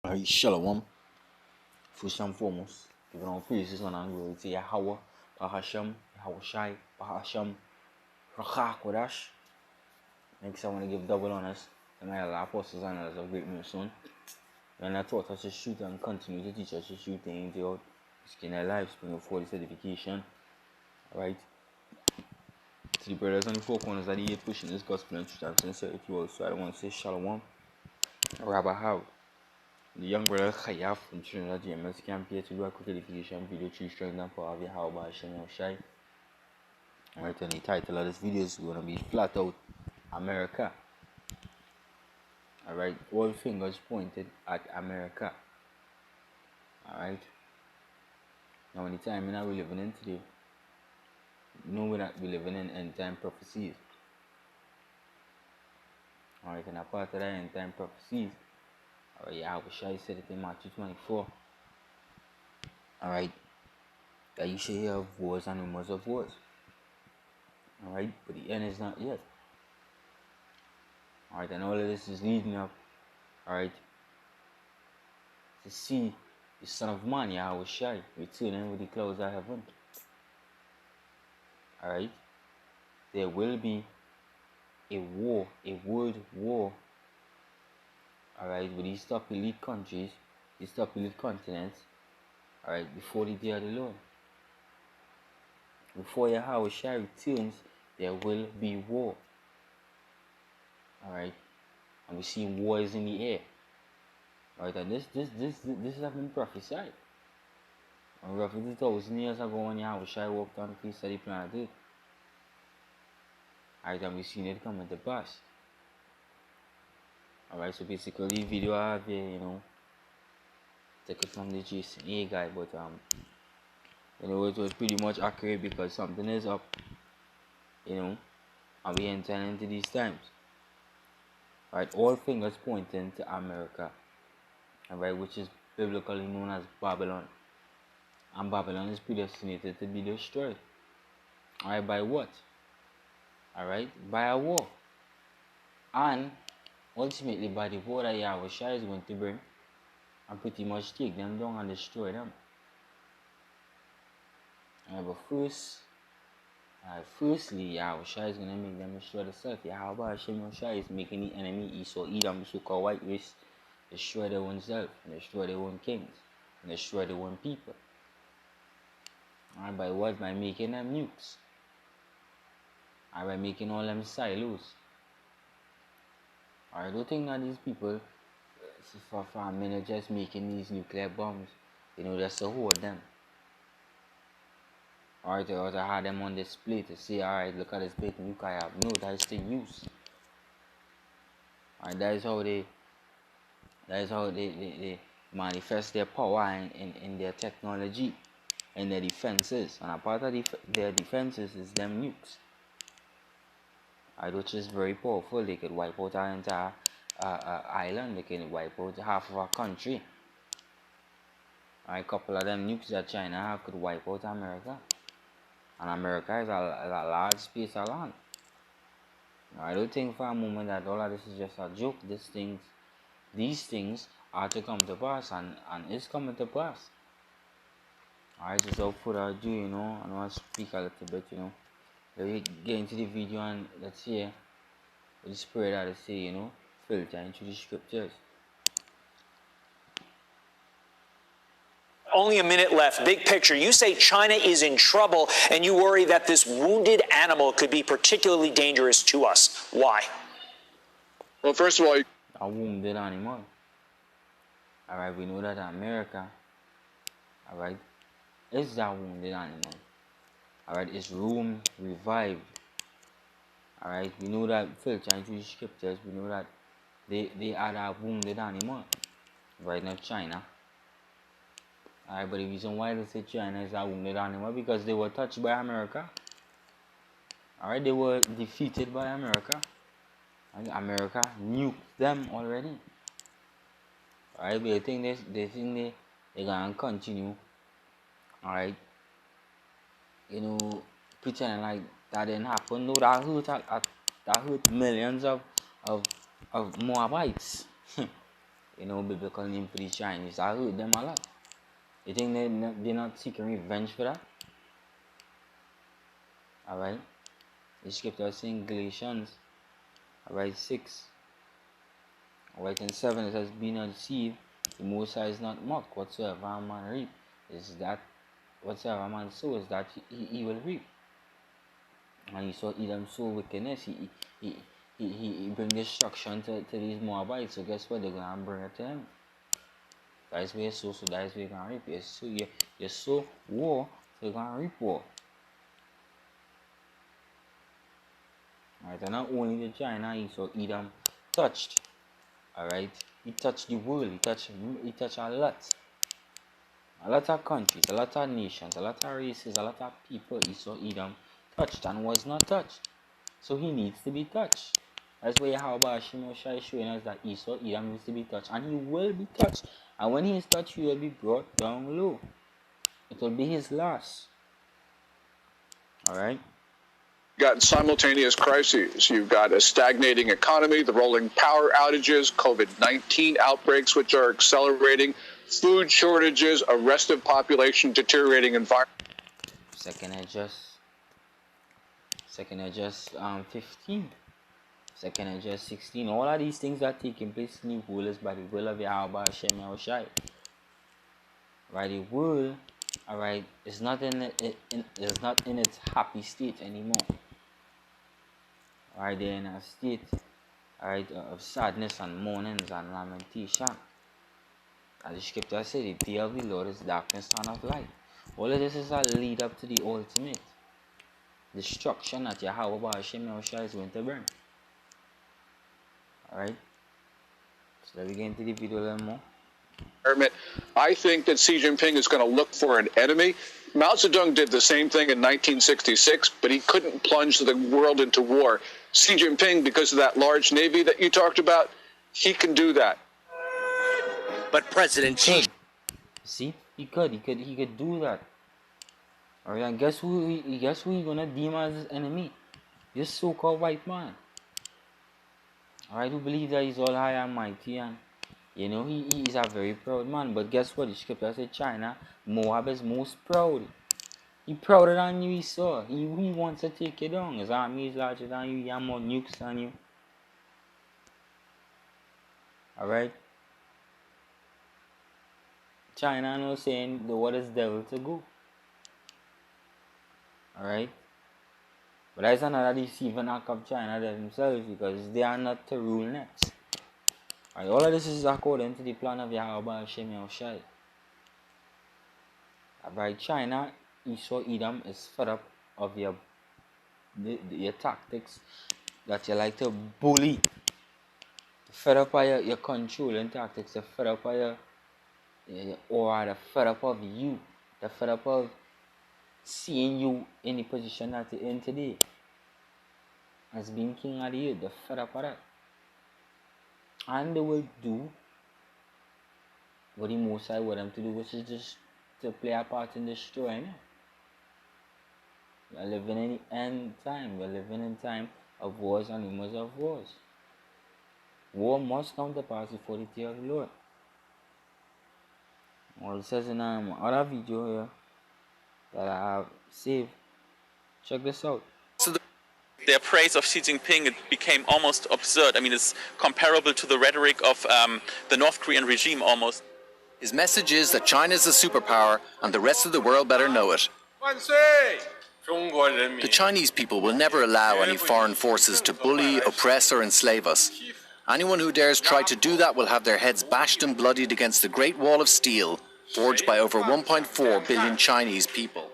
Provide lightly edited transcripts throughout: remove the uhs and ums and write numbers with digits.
Alright, Shalom. First and foremost, giving all praises and glory to Yahweh, Bahasham, Yahushai, Bahasham, Rachakodash. Next, I want to give double honors to my other apostles and others of great mercy. And I taught us to shoot and continue to teach us to shoot things out, risking their lives, bringing forth the certification. Alright, to the brothers on the four corners of the earth pushing this gospel and truth and sincerity also, I want to say Shalom, Rabbi How. The young brother Khayaf from Trinidad GMS came here to do a quick edification video 3 strength and power of Yahweh Hashem Shai. Alright, and the title of this video is going to be Flat Out America. Alright, all fingers pointed at America. Alright, now in the time that we're living in today, you know that we're living in end time prophecies. Alright, and a part of that end time prophecies, Yahweh Shai said it in Matthew 24. Alright, that you should hear of wars and rumors of wars. Alright, but the end is not yet. Alright, and all of this is leading up, alright, to see the Son of Man, Yahweh Shai, returning with the clouds of heaven. Alright, there will be a war, a world war, alright, with these top elite countries, these top elite continents, alright, before the day of the Lord. Before Yahweh Shai returns, there will be war. Alright, and we see wars in the air. Alright, and this has been prophesied. And roughly 2,000 years ago when Yahweh Shai walked on the face of the planet Earth. Alright, and we've seen it coming to pass. Alright, so basically the video I have here, take it from the Jason A guy, but it was pretty much accurate because something is up, and we entering into these times. Alright, all fingers pointing to America, alright, which is biblically known as Babylon. And Babylon is predestinated to be destroyed. Alright, by what? Alright, by a war. And ultimately by the war that Yahweh Shai is going to bring and pretty much take them down and destroy them. But firstly, Yahweh Shai is going to make them destroy themselves. Yahweh Hashem Shai is making the enemy Esau, Edom, the so-called white race, destroy their own self, and destroy their own kings, and destroy their own people. And by what? By making them nukes. And by making all them silos. I don't think that these people, for a minute, just making these nuclear bombs, just to hold them. Alright, or to have them on display to say, alright, look at this big nuke I have. No, that is to use. Alright, that is how they manifest their power in their technology, in their defenses. And a part of their defenses is them nukes. Which is very powerful. They could wipe out our entire island. They can wipe out half of our country. A couple of them nukes that China have could wipe out America. And America is a large space of land. I don't think for a moment that all of this is just a joke. These things are to come to pass, and it's coming to pass. Alright, just without further ado, I want to speak a little bit, Let me get into the video and let's hear what the Spirit had to say, filter into the scriptures. Only a minute left. Big picture. You say China is in trouble and you worry that this wounded animal could be particularly dangerous to us. Why? Well, first of all, a wounded animal. Alright, we know that America, alright, is that wounded animal. Alright, it's room revived. Alright, we know that filtering through the scriptures, we know that they are that wounded animal. Right now, China. Alright, but the reason why they say China is a wounded animal because they were touched by America. Alright, they were defeated by America. And America nuked them already. Alright, but they think they're gonna continue. Alright. Pretending like that didn't happen. No, that hurt millions of Moabites. you know, biblical name for the Chinese. I hurt them a lot. You think they're not seeking revenge for that? Alright? The scripture is in Galatians, alright, 6. Alright, in 7 it says, be not deceived, the Most High is not mocked. Whatsoever a man reap is that, whatsoever a man sows, that he will reap. And he saw Edom sow wickedness, he bring destruction to these Moabites. So guess what? They're gonna bring it to him. That is where you sow, so that is where you're gonna reap. You sow war, so you're gonna reap war. Alright, and not only the China, he saw Edom touched. Alright, he touched the world, he touched a lot of countries, a lot of nations, a lot of races, a lot of people. He saw Edom touched and was not touched, so he needs to be touched. That's why Yahweh Hashem is showing us that Esau, Edom needs to be touched, and he will be touched. And when he is touched, he will be brought down low. It will be his loss. Alright? Got simultaneous crises. You've got a stagnating economy, the rolling power outages, COVID-19 outbreaks, which are accelerating, food shortages, a restive population, deteriorating environment. Second adjust 15. Second adjust 16. All of these things are taking place in the world is by the will of Yahweh Hashem Yahushai. Right, the world, alright, is not in its happy state anymore. Alright, they're in a state, alright, of sadness and mournings and lamentation. As the scripture says, the day of the Lord is darkness and of light. All of this is a lead up to the ultimate destruction that Yahweh Hashem Yahushua is going to bring. Alright, so let me get into the video a little more. I think that Xi Jinping is going to look for an enemy. Mao Zedong did the same thing in 1966, but he couldn't plunge the world into war. Xi Jinping, because of that large navy that you talked about, he can do that. But President Xi... See, he could do that. Alright, and guess who he gonna deem as his enemy? This so-called white man. Alright, who believes that he's all high and mighty, and you know he is a very proud man. But guess what? The scripture said China, Moab is most proud. He prouder than you, he saw. He wants to take you down. His army is larger than you, he has more nukes than you. Alright? China now saying the word is devil to go. Alright? But that's another deceiving act of China themselves, because they are not to rule next. Alright, all of this is according to the plan of Yahweh Hashem Yahushai. Alright, China, Esau, Edom is fed up of your tactics that you like to bully. Fed up by your controlling tactics. They're fed up by your aura. They're fed up of you. They're fed up of seeing you in the position that you're in today as being king of the earth. They're fed up of that. And they will do what the Most High want them to do, which is just to play a part in destroying it. We are living in the end time. We are living in time of wars and rumors of wars. War must come to pass before the day of the Lord. Well, it says in other video here that I have saved. Check this out. So their praise of Xi Jinping, it became almost absurd. I mean, it's comparable to the rhetoric of the North Korean regime almost. His message is that China is a superpower and the rest of the world better know it. The Chinese people will never allow any foreign forces to bully, oppress or enslave us. Anyone who dares try to do that will have their heads bashed and bloodied against the Great Wall of Steel, forged by over 1.4 billion Chinese people.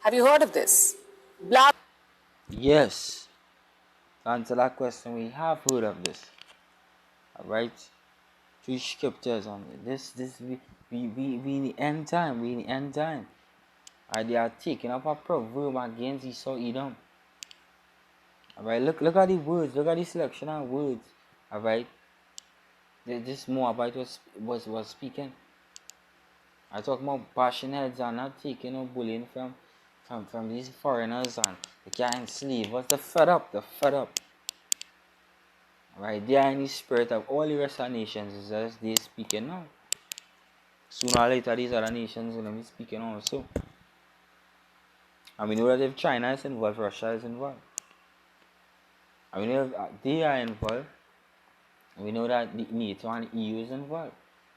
Have you heard of this? Yes. To answer that question, we have heard of this. Alright? 3 scriptures on it. We in the end time. We in the end time. Alright, they are taking up a proverb against Esau, Edom. Alright, look at the words. Look at the selection of words. Alright? This Moabite was speaking. I talk about bashing heads and not taking no bullying from these foreigners, and they can't enslave us. They're fed up. They're fed up. Right, they are in the spirit of all the rest of the nations is as they speaking now. Sooner or later, these other nations will be speaking also. And we know that if China is involved, Russia is involved. And we know if they are involved. We know that the NATO and the EU is involved.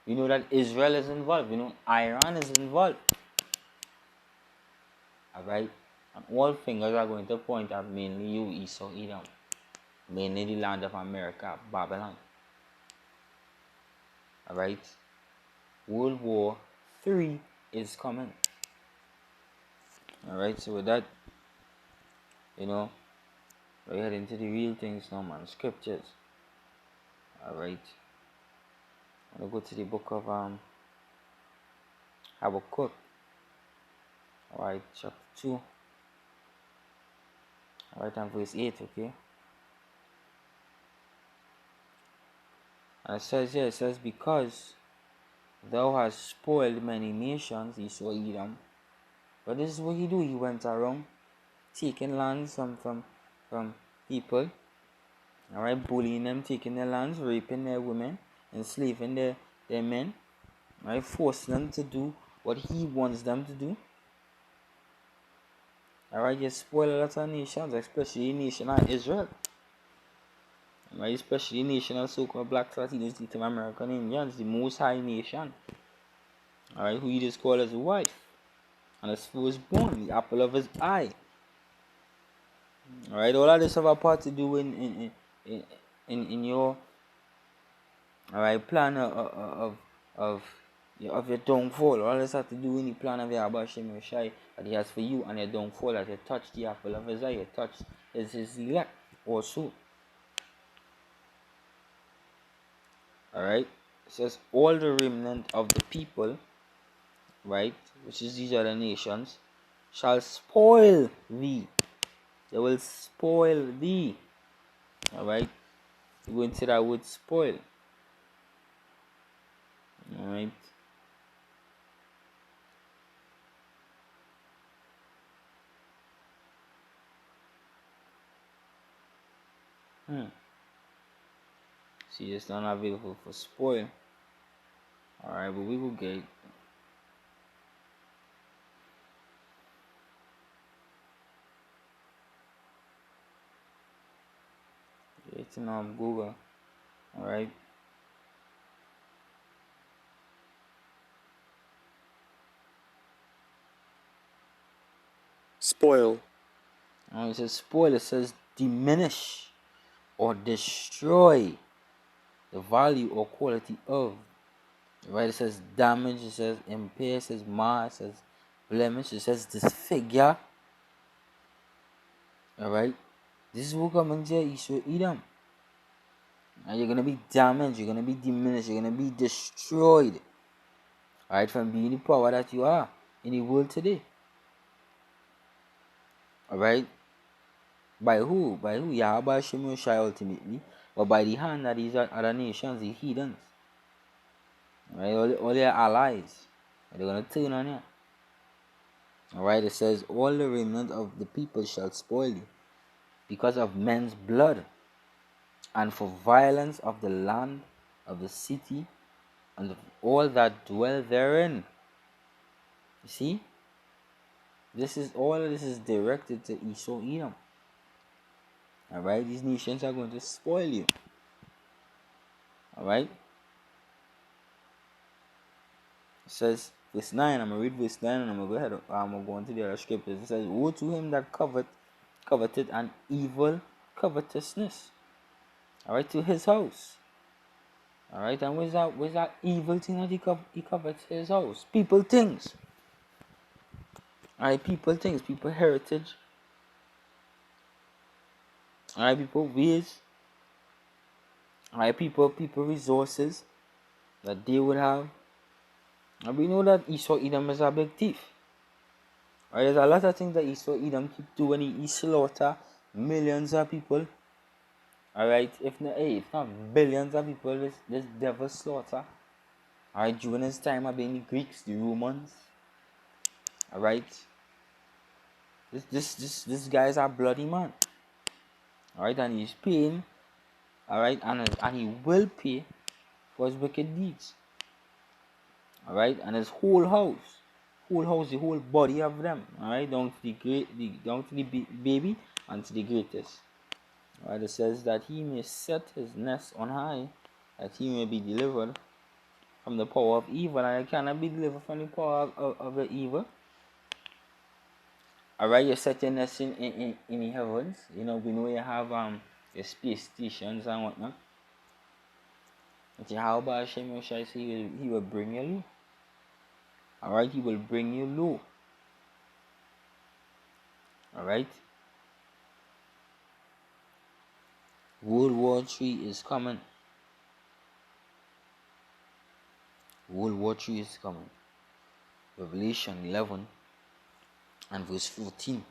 We know that Israel is involved. We know Iran is involved. Alright? And all fingers are going to point at mainly you, Esau, Edom. Mainly the land of America, Babylon. Alright? World War III is coming. Alright, so with that, we're heading to the real things now, man. Scriptures. Alright. I'm gonna go to the book of Habakkuk. Alright, chapter 2. Alright, and verse 8, okay? And it says here, because thou hast spoiled many nations, Esau, Edom. But this is what he do. He went around taking lands from people. Alright, bullying them, taking their lands, raping their women, enslaving their men. Alright, forcing them to do what he wants them to do. Alright, you spoil a lot of nations, especially the nation of Israel. Alright, especially the nation of so-called black Latinos, Native American Indians, the most high nation. Alright, who he just called his wife. And his firstborn, the apple of his eye. Alright, all of this have a part to do in your plan of your downfall. All this have to do in the plan of Yahweh Hashem Yoshai that he has for you and your downfall, that you touch the apple of his eye, you touch his elect also. Alright, it says all the remnant of the people, right, which is these other nations, shall spoil thee. They will spoil thee. Alright, you go into that word spoil. Alright. See, it's not available for spoil. Alright, but we will get. It's on Google. Alright. Spoil. It says spoil, it says diminish or destroy the value or quality of. Right? It says damage, it says impair, it says mar, it says blemish, it says disfigure. Alright? This is what comes into Esau Edom. And you're gonna be damaged, you're gonna be diminished, you're gonna be destroyed. Alright, from being the power that you are in the world today. Alright? By who? By who? Yahweh Hashem Yoshai ultimately. But by the hand that these other nations, the heathens. Alright, all their allies. They're gonna turn on you. Alright, it says, all the remnant of the people shall spoil you, because of men's blood, and for violence of the land, of the city, and of all that dwell therein. You see? All of this is directed to Esau Edom. Alright, these nations are going to spoil you. Alright? It says, verse 9, I'm going to read verse 9 and I'm going to go ahead. I'm going to go into the other scriptures. It says, woe to him that coveted an evil covetousness. Alright, to his house. Alright, and where's that evil thing that he covets his house? People things. Alright, people things, people heritage. Alright, people ways. Alright, people resources that they would have. And we know that Esau Edom is a big thief. Alright, there's a lot of things that Esau Edom keep doing. He slaughter millions of people. Alright, if not billions of people, this devil slaughter. Alright, during his time of being the Greeks, the Romans. Alright. This guy is a bloody man. Alright, and he's paying Alright, and he will pay for his wicked deeds. Alright, and his whole house, the whole body of them. Alright, down to the baby and to the greatest. Alright, it says that he may set his nest on high, that he may be delivered from the power of evil. And I cannot be delivered from the power of the evil. Alright, you set your nest in the heavens. You know, we know you have your space stations and whatnot. But Yahweh Hashem Yoshai says he will bring you low. Alright, he will bring you low. Alright. World War III is coming. World War III is coming. Revelation 11 and verse 14.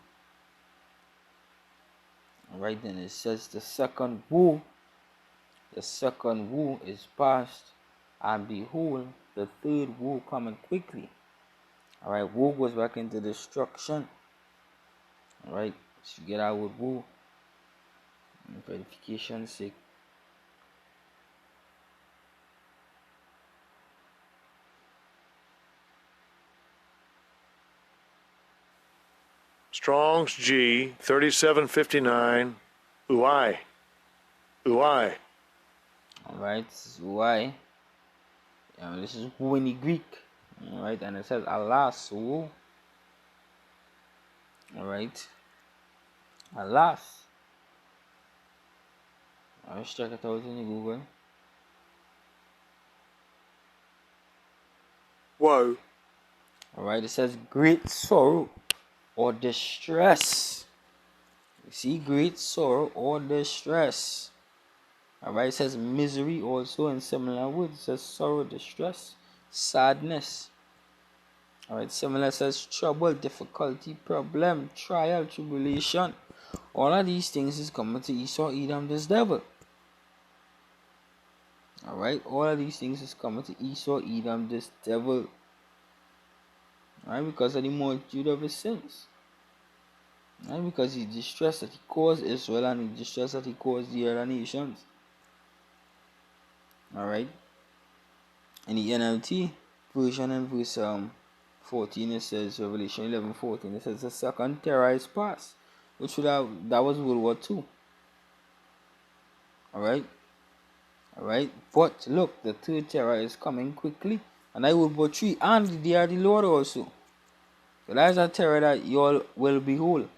Alright, then it says the second woe is past, and behold, the third woe coming quickly. Alright, woe goes back into destruction. Alright, so you get out with woe. For edification's sake. Strong's G 3759. Uai. Alright, this is why. This is who in the Greek. Alright, and it says alas, woe. Alright. Alas. Let's check it out in the Google. Woe. Alright, it says great sorrow or distress. You see, great sorrow or distress. Alright, it says misery also in similar words. It says sorrow, distress, sadness. Alright, similar says trouble, difficulty, problem, trial, tribulation. All of these things is coming to Esau, Edom, this devil. Alright, all of these things is coming to Esau, Edom, this devil. Alright, because of the multitude of his sins. Alright, because he distress that he caused Israel and the distress that he caused the other nations. Alright. In the NLT version in verse 14 it says, Revelation 11:14, it says the second terror is past. Which that was World War II. Alright. Alright, but look, the third terror is coming quickly, and that World War III, and the day of the Lord also. So that is a terror that you all will behold.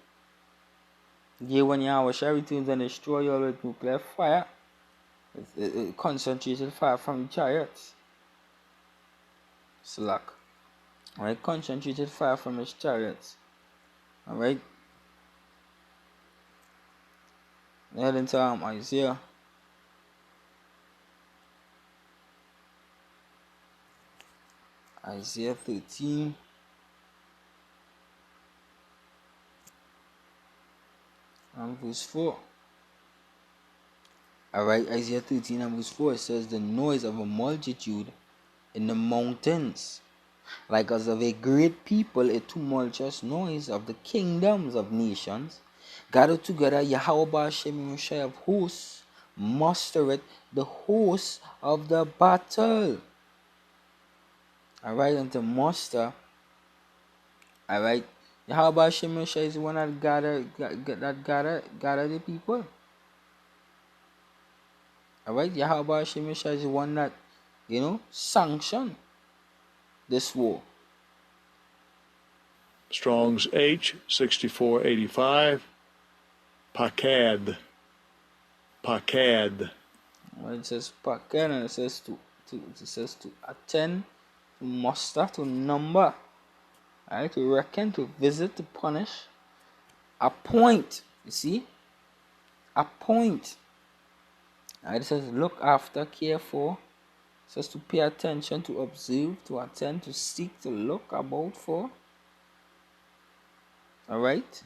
The when Yahweh shall return and destroy you all with nuclear fire, concentrated fire from the chariots. Slack. Alright, concentrated fire from his chariots. Alright. Head into Isaiah. Isaiah 13. And verse 4. Alright, Isaiah 13 and verse 4, it says, the noise of a multitude in the mountains, like as of a great people, a tumultuous noise of the kingdoms of nations, gathered together, Yahweh Hashem Yoshai of hosts, mustereth the hosts of the battle. Alright, and to muster, alright, Yahweh Hashem Yoshai is the one that gather the people. Alright, Yahweh Hashem Yoshai is the one that, sanctioned this war. Strong's H 6485. Pakad. Well, it says pakad, and it says to attend, to muster, to number, alright, to reckon, to visit, to punish, appoint. You see, appoint. Alright, it says look after, care for. It says to pay attention, to observe, to attend, to seek, to look about for. Alright.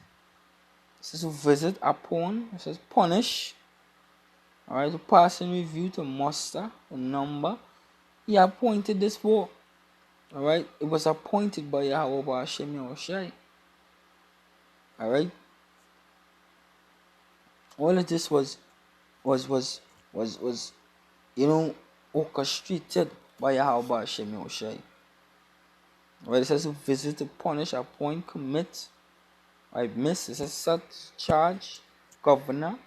It says to visit, upon. It says punish. Alright, to pass in review, to muster, to number. He appointed this war. Alright, it was appointed by Yahweh Hashem Yoshai. Alright. All of this was was you know, orchestrated by Yahweh Hashem Yoshai. Where it says to visit, to punish, appoint, commit, right, miss, it says set, charge, governor.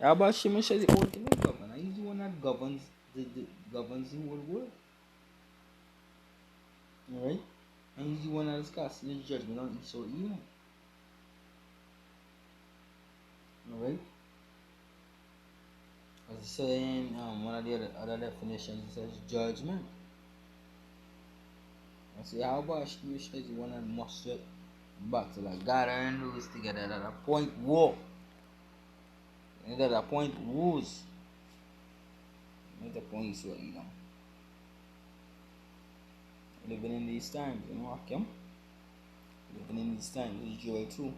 Yahweh Hashem Yoshai is the ultimate governor. He's the one that governs governs the whole world. Alright? And he's the one that is casting his judgment on Esau Edom. Alright? As it says in one of the other definitions, it says judgment. And so Yahweh Hashem Yoshai is the one that mustered battle, like gathering those together that appoint war. And that appoint wars. Not appoint Esau Edom. Living in these times, you know, Hakim. Living in these times is Joel 2.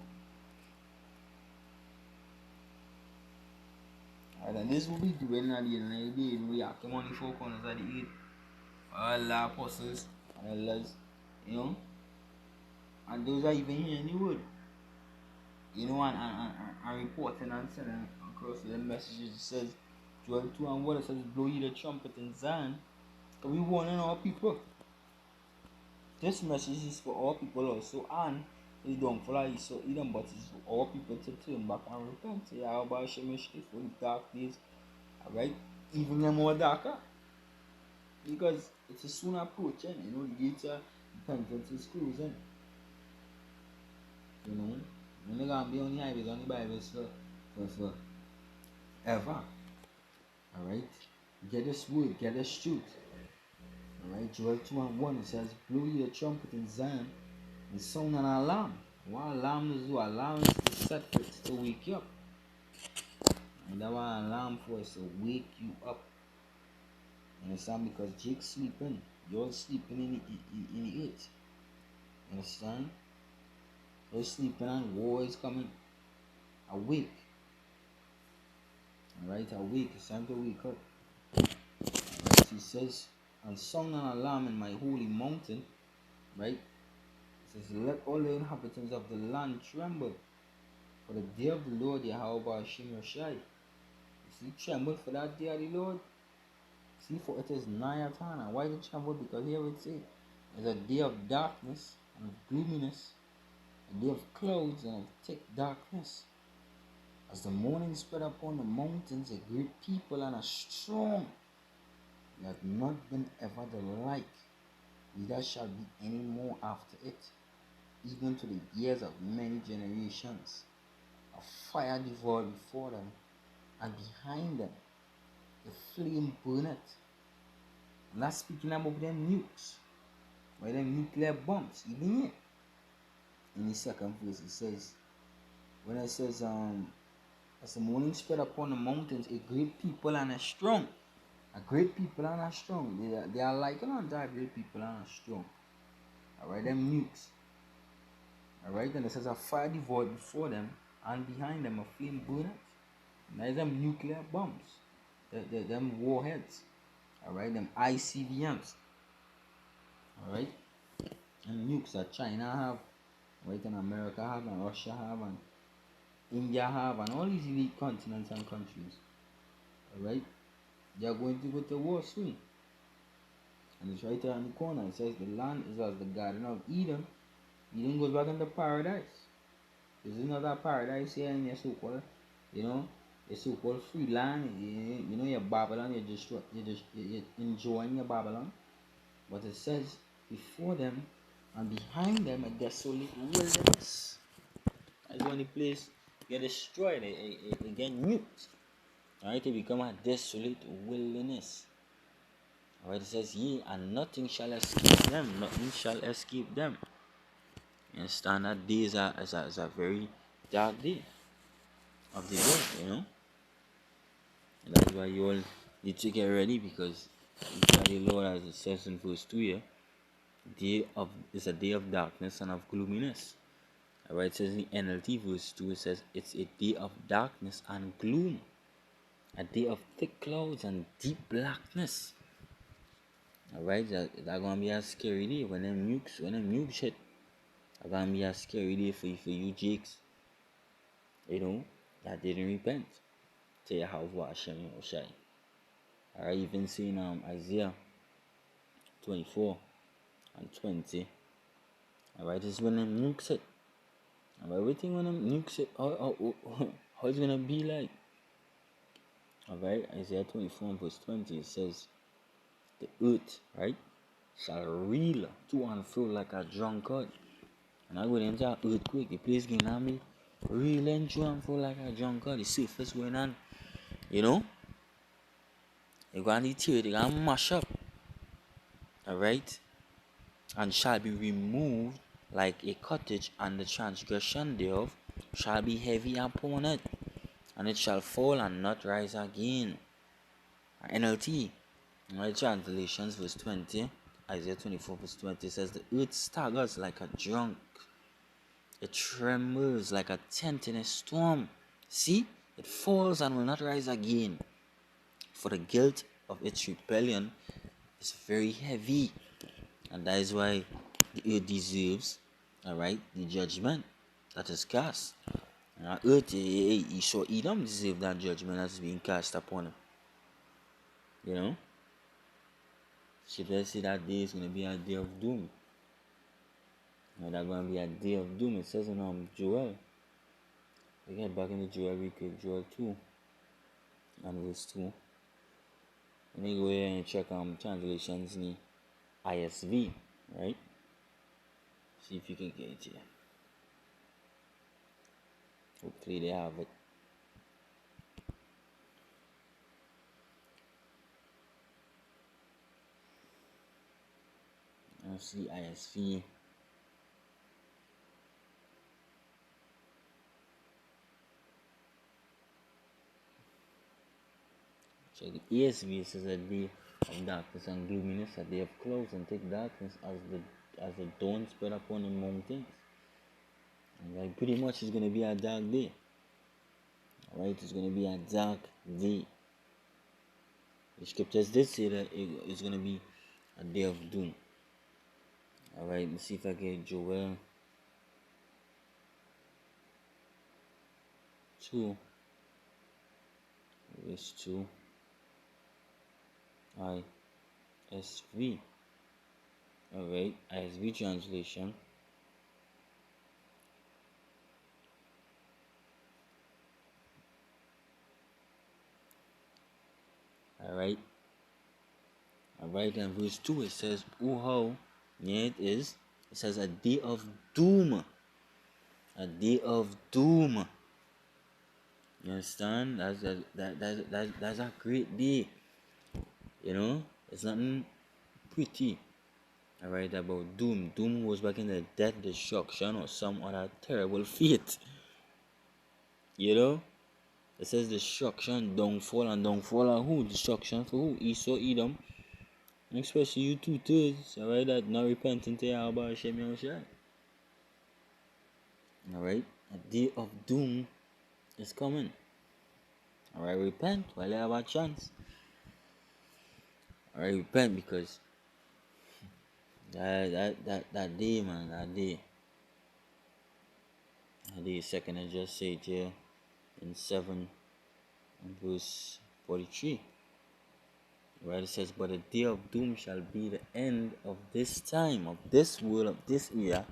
Alright, and this will be doing at the end of the day, you know, Hakim on the four corners of the eight. All the apostles and elders, you know. And those are even here in the wood. You know, and reporting and sending across the messages. It says, Joel 2 and what it says, blow ye the trumpet in Zion. So we warning our people. This message is for all people also, and it's done for Esau Edom, but it's for all people to turn back and repent. Yeah, about Shemish for the dark days, alright? Even the more darker. Because it's a soon approaching, you know, the gates of repentance is closing. You know, you're not gonna be on the highways, on the Bibles for ever. Alright? Get this word, get this truth. Alright, Joel 2 and 1, it says, blow ye the trumpet in Zion and sound an alarm. What alarm does do? Alarm is to set for it to wake you up. And that what alarm for is to wake you up. You understand? Because Jake's sleeping. You're sleeping in the earth. You understand? You're sleeping and war is coming. Awake. Alright, awake. It's time to wake up. Alright, he says, and sound an alarm in my holy mountain, right? It says, let all the inhabitants of the land tremble, for the day of the Lord Yahweh Hashem Yoshai. You see, tremble for that day of the Lord. See, for it is nigh at hand. And why do you tremble? Because here it says, it's a day of darkness and of gloominess, a day of clouds and of thick darkness. As the morning spread upon the mountains, a great people and a strong, there hath not been ever the like, neither shall be any more after it, even to the years of many generations. A fire devoured before them, and behind them the flame burneth. I'm not speaking about them nukes, or them nuclear bombs, even here. In the second verse it says, when it says, as the morning spread upon the mountains, a great people and a strong. A great people and a strong. They are like a great people and a strong. Alright, them nukes. Alright, and it says a fire devoured before them, and behind them a flame burneth. Now them nuclear bombs. Them warheads. Alright, them ICBMs. Alright? And nukes that China have, right, and America have, and Russia have, and India have, and all these elite continents and countries. Alright? They are going to go to war soon. And it's right there on the corner. It says the land is as the Garden of Eden. Eden goes back into paradise. This is not a paradise here in your so-called, you know, your so-called free land. You know your Babylon, you're enjoying your Babylon. But it says before them and behind them a desolate wilderness. That's the only place get destroyed, they get nuked. Alright, they become a desolate wilderness. Alright, it says, ye, and nothing shall escape them. Nothing shall escape them. You understand? That day is a very dark day of the Lord, you know. And that's why you all need to get ready, because the Lord, as it says in verse 2 here, is a day of darkness and of gloominess. Alright, it says in the NLT verse 2, it says, it's a day of darkness and gloom. A day of thick clouds and deep blackness. Alright, that's gonna be a scary day when them nukes hit. That's gonna be a scary day for you Jakes. You know, that didn't repent. To Yahweh Hashem Yoshai. Alright, even seeing Isaiah 24 and 20. Alright, this is when them nukes it. Alright, everything when them nukes it, how it's gonna be like. Alright, Isaiah 24 and verse 20, it says, the earth, right, shall reel to and fro like a drunkard. And I go into an earthquake, the place going on me reeling to and fro like a drunkard. The surface going on, you know? They're going to tear it, they're going to mash up. Alright? And shall be removed like a cottage, and the transgression thereof shall be heavy upon it, and it shall fall and not rise again. NLT, my translations, verse 20, Isaiah 24, verse 20 says, the earth staggers like a drunk, it trembles like a tent in a storm. See, it falls and will not rise again, for the guilt of its rebellion is very heavy, and that is why the earth deserves, alright, the judgment that is cast. And the earth, Esau, Edom deserve that judgment that is being cast upon him. You know? So let's say that day is going to be a day of doom. And that's going to be a day of doom. It says in Joel. We get back into Joel real quick. Joel 2 and verse 2. Let me go here and check translations in the ISV, right? See if you can get it here. Hopefully they have it. Let's see ISV. Check the ESV. It says a day of darkness and gloominess, a day of clouds and thick darkness, as the dawn spread upon the mountains. And like pretty much it's gonna be a dark day. Alright, it's gonna be a dark day. The scriptures did say that it's gonna be a day of doom. Alright, let's see if I get Joel 2 verse 2 ISV. Alright, ISV translation. Alright, and verse 2 it says, oh how near it is. It says a day of doom. A day of doom. You understand? That's a great day. You know, it's nothing pretty. Alright, about doom. Doom was back in the death, destruction, or some other terrible fate. You know? It says destruction, downfall, and downfall of who? Destruction for who? Esau, Edom. And especially you 2/3, alright, that not repenting to Yahweh Hashem Yahushua. Alright? A day of doom is coming. Alright, repent while you have a chance. Alright, repent, because that day, man, that day, 2nd, I just say it here in 7 and verse 43. Right, it says, but the day of doom shall be the end of this time, of this world, of this era.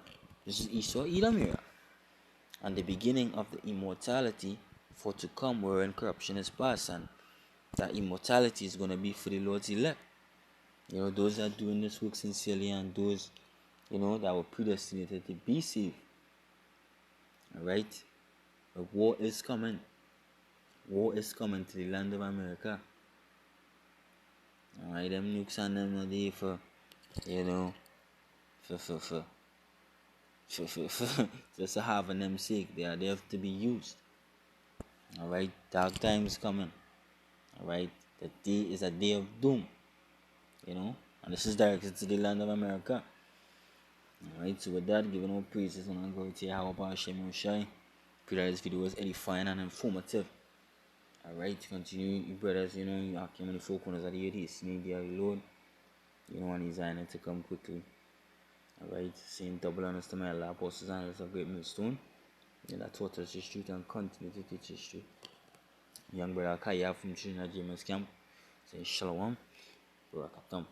This is Esau, Edom era. And the beginning of the immortality for to come, wherein corruption is past. And that immortality is going to be for the Lord's elect. You know, those that are doing this work sincerely, and those, you know, that were predestinated to be saved. Alright? A war is coming. War is coming to the land of America. Alright, them nukes and them not there for, you know, for just to have them sake. They have to be used. Alright, dark times coming. Alright, the day is a day of doom. You know, and this is directed to the land of America. Alright, so with that, giving all praises and glory to Yahweh Hashem Yahushua. Pray that this video was edifying and informative. Alright, continue, you brothers, you know, you are coming to four corners of the earth, you need the Lord, you know, and Zion to come quickly. Alright, saying double honors to my Allah, apostles and others of great millstone. Yeah, that taught us history and continue to teach history. Young brother Kaya from Trinidad James Camp. Say Shalom, Barakatam.